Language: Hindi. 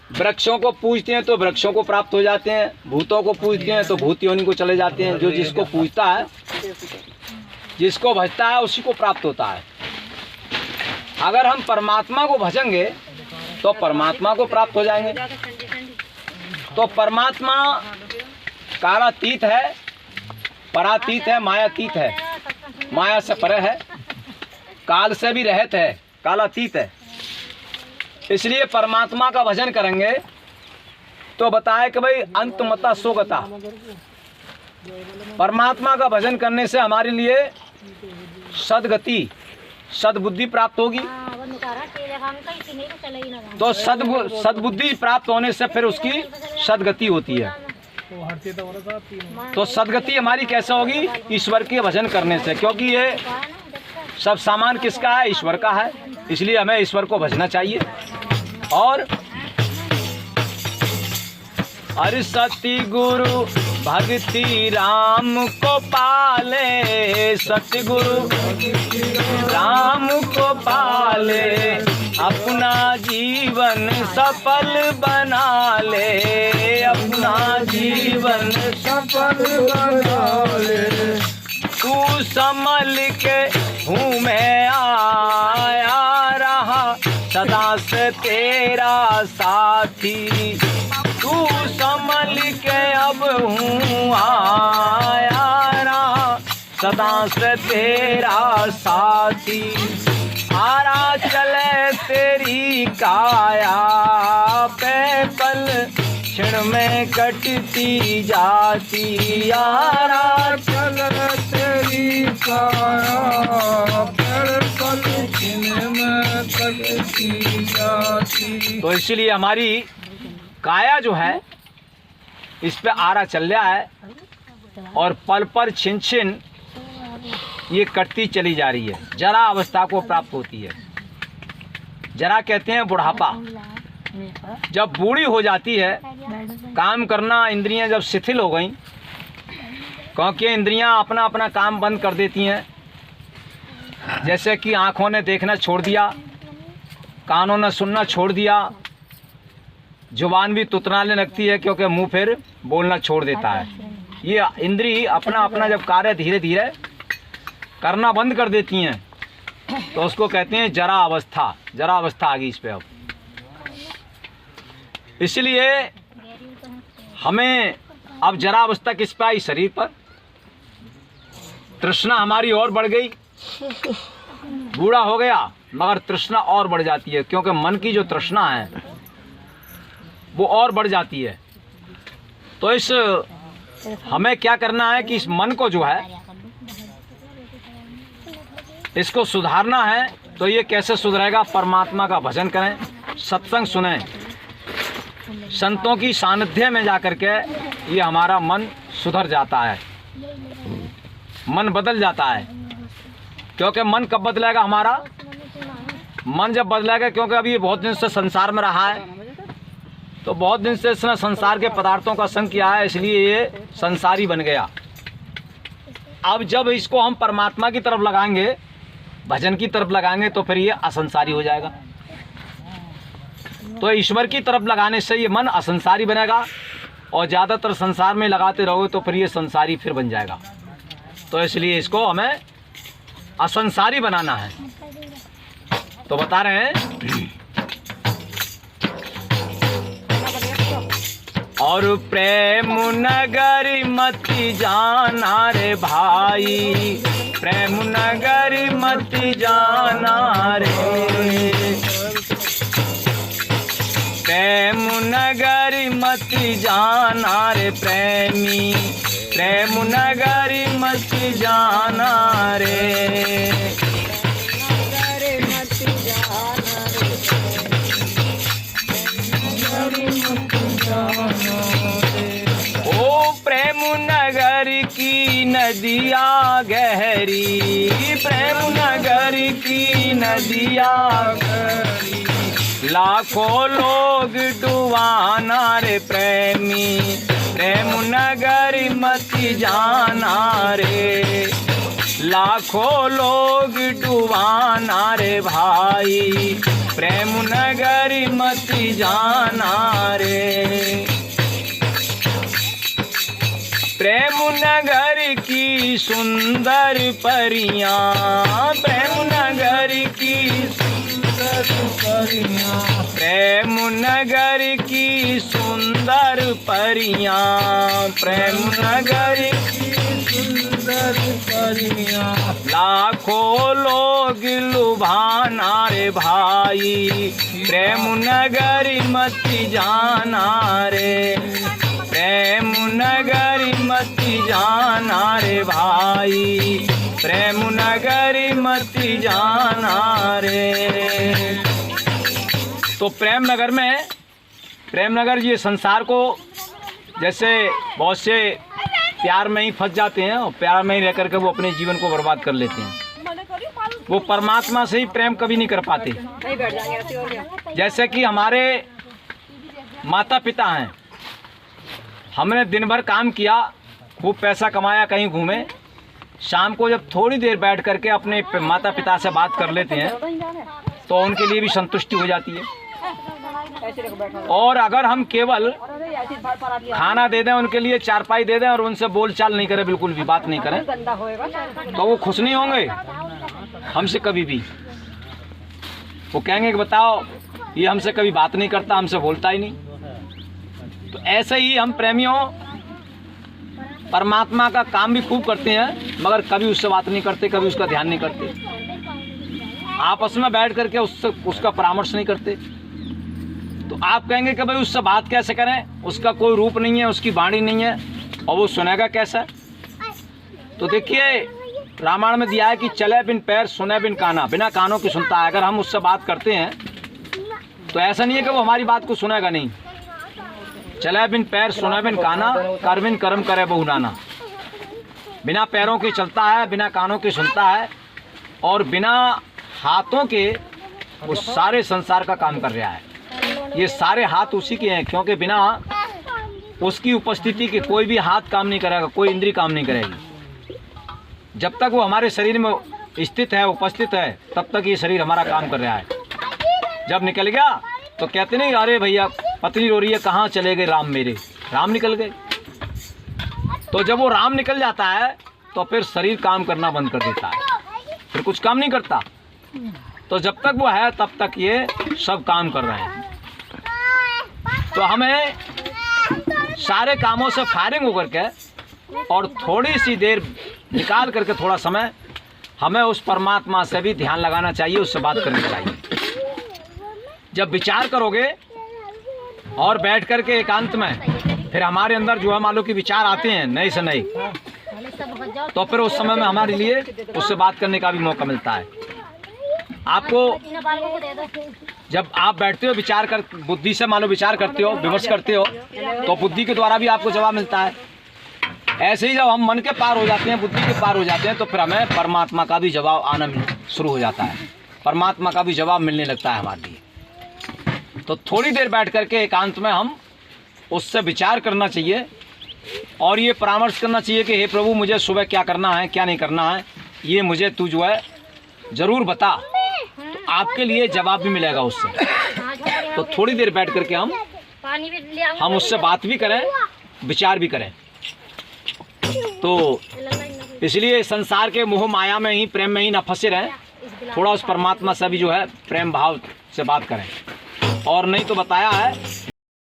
वृक्षों को पूजते हैं तो वृक्षों को प्राप्त हो जाते हैं, भूतों को पूजते हैं तो भूत योनि को चले जाते हैं। जो जिसको पूजता है, जिसको भजता है, उसी को प्राप्त होता है। अगर हम परमात्मा को भजेंगे तो परमात्मा को प्राप्त हो जाएंगे। तो परमात्मा कालातीत है, परातीत है, मायातीत है, माया से परे है, काल से भी रहित है, कालातीत है। इसलिए परमात्मा का भजन करेंगे तो बताए कि भाई अंतमता सोगता, परमात्मा का भजन करने से हमारे लिए सदगति, सद्बुद्धि प्राप्त होगी। तो सद्बुद्धि प्राप्त होने से फिर उसकी सदगति होती है। तो सदगति हमारी कैसे होगी? ईश्वर के भजन करने से, क्योंकि ये सब सामान किसका है? ईश्वर का है। इसलिए हमें ईश्वर को भजना चाहिए। और हरि सति गुरु भक्ति राम को पाले, सति गुरु राम को पाले, अपना जीवन सफल बना ले, अपना जीवन सफल बना ले। तू संभल के हूँ मैं आया रहा, सदा से तेरा साथी। तू संभल के अब हूँ आया रहा, सदा से तेरा साथी। आरा चले तेरी काया पे पल, क्षण में कटती जाती। आरा चले तेरी काया पे पल, क्षण में कटती जाती। तो इसलिए हमारी काया जो है, इस पे आरा चल रहा है और पल पर छिन छिन ये कटती चली जा रही है, जरा अवस्था को प्राप्त होती है। जरा कहते हैं बुढ़ापा। जब बूढ़ी हो जाती है, काम करना इंद्रियां जब शिथिल हो गई, क्योंकि इंद्रियां अपना अपना काम बंद कर देती हैं। जैसे कि आँखों ने देखना छोड़ दिया, कानों ने सुनना छोड़ दिया, जुबान भी तुतलाने लगती है क्योंकि मुंह फिर बोलना छोड़ देता है। ये इंद्री अपना अपना जब कार्य धीरे धीरे करना बंद कर देती हैं, तो उसको कहते हैं जरा अवस्था। जरा अवस्था आ गई इस पे अब। इसलिए हमें अब जरा अवस्था किस पे आई? शरीर पर। तृष्णा हमारी और बढ़ गई, बूढ़ा हो गया मगर तृष्णा और बढ़ जाती है, क्योंकि मन की जो तृष्णा है वो और बढ़ जाती है। तो इस हमें क्या करना है कि इस मन को जो है, इसको सुधारना है। तो ये कैसे सुधरेगा? परमात्मा का भजन करें, सत्संग सुनें, संतों की सानिध्य में जाकर के ये हमारा मन सुधर जाता है, मन बदल जाता है। क्योंकि मन कब बदलेगा हमारा? मन जब बदलेगा, क्योंकि अभी ये बहुत दिन से संसार में रहा है, तो बहुत दिन से इसने संसार के पदार्थों का संग किया है, इसलिए ये संसारी बन गया। अब जब इसको हम परमात्मा की तरफ लगाएंगे, भजन की तरफ लगाएंगे, तो फिर ये असंसारी हो जाएगा। तो ईश्वर की तरफ लगाने से ये मन असंसारी बनेगा, और ज़्यादातर संसार में लगाते रहोगे तो फिर ये संसारी फिर बन जाएगा। तो इसलिए इसको हमें असंसारी बनाना है। तो बता रहे हैं, और प्रेम नगरी मति जाना रे भाई, प्रेम नगरी मति जाना रे, प्रेम नगरी मति जाना रे प्रेमी, प्रेम नगरी मति जाना रे। ओ प्रेम नगर की नदिया गहरी, प्रेम नगर की नदिया गहरी, लाखों लोग डुबाना रे प्रेमी, प्रेम नगर मति जाना रे, लाखों लोग डुबाना रे भाई, प्रेम नगरी मति जाना रे। प्रेम नगर की सुंदर परियां, प्रेम नगर की सुंदर परियां, प्रेम नगर की सुंदर परियां, प्रेम नगर की सुंदर परियां, लाखों लोग लुभाना रे भाई, प्रेम नगरी मति जाना रे। प्रेम नगरी मति जाना रे भाई, प्रेम नगरी मति जाना रे। तो प्रेम नगर में, प्रेम नगर ये संसार को, जैसे बहुत से प्यार में ही फंस जाते हैं और प्यार में ही रह करके वो अपने जीवन को बर्बाद कर लेते हैं। वो परमात्मा से ही प्रेम कभी नहीं कर पाते। जैसे कि हमारे माता पिता हैं, हमने दिन भर काम किया, खूब पैसा कमाया, कहीं घूमे, शाम को जब थोड़ी देर बैठ करके अपने माता पिता से बात कर लेते हैं तो उनके लिए भी संतुष्टि हो जाती है। और अगर हम केवल खाना दे दें, उनके लिए चारपाई दे दें और उनसे बोलचाल नहीं करें, बिल्कुल भी बात नहीं करें, तो वो खुश नहीं होंगे हमसे कभी भी। वो कहेंगे कि बताओ ये हमसे कभी बात नहीं करता, हमसे बोलता ही नहीं। तो ऐसे ही हम प्रेमियों परमात्मा का काम भी खूब करते हैं, मगर कभी उससे बात नहीं करते, कभी उसका ध्यान नहीं करते, आपस में बैठ करके उसका परामर्श नहीं करते। तो आप कहेंगे कि भाई उससे बात कैसे करें, उसका कोई रूप नहीं है, उसकी वाणी नहीं है और वो सुनेगा कैसा। तो देखिए रामायण में दिया है कि चले बिन पैर सुने बिन काना, बिना कानों की सुनता है। अगर हम उससे बात करते हैं तो ऐसा नहीं है कि वो हमारी बात को सुनेगा नहीं। चले बिन पैर सुने बिन काना, कर बिन कर्म करे बहु नाना। बिना पैरों के चलता है, बिना कानों के सुनता है और बिना हाथों के वो सारे संसार का काम कर रहा है। ये सारे हाथ उसी के हैं, क्योंकि बिना उसकी उपस्थिति के कोई भी हाथ काम नहीं करेगा, कोई इंद्री काम नहीं करेगी। जब तक वो हमारे शरीर में स्थित है, उपस्थित है, तब तक ये शरीर हमारा काम कर रहा है। जब निकल गया तो कहते नहीं अरे भैया पत्नी रो रही है, कहाँ चले गए राम मेरे, राम निकल गए। तो जब वो राम निकल जाता है तो फिर शरीर काम करना बंद कर देता है, फिर कुछ काम नहीं करता। तो जब तक वो है तब तक ये सब काम कर रहे हैं। तो हमें सारे कामों से फायरिंग होकर के और थोड़ी सी देर निकाल करके थोड़ा समय हमें उस परमात्मा से भी ध्यान लगाना चाहिए, उससे बात करनी चाहिए। जब विचार करोगे और बैठ करके एकांत में, फिर हमारे अंदर जो है मान लो कि विचार आते हैं नए से नए, तो फिर उस समय में हमारे लिए उससे बात करने का भी मौका मिलता है। आपको जब आप बैठते हो विचार कर, बुद्धि से मान लो विचार करते हो, विमर्श करते हो, तो बुद्धि के द्वारा भी आपको जवाब मिलता है। ऐसे ही जब हम मन के पार हो जाते हैं, बुद्धि के पार हो जाते हैं, तो फिर हमें परमात्मा का भी जवाब आना शुरू हो जाता है, परमात्मा का भी जवाब मिलने लगता है हमारे लिए। तो थोड़ी देर बैठ करके एकांत में हम उससे विचार करना चाहिए और ये परामर्श करना चाहिए कि हे प्रभु मुझे सुबह क्या करना है, क्या नहीं करना है, ये मुझे तू जो है ज़रूर बता। तो आपके लिए जवाब भी मिलेगा उससे। तो थोड़ी देर बैठ करके हम उससे बात भी करें, विचार भी करें। तो इसलिए संसार के मोह माया में ही, प्रेम में ही ना फंसे रहें, थोड़ा उस परमात्मा से भी जो है प्रेम भाव से बात करें। और नहीं तो बताया है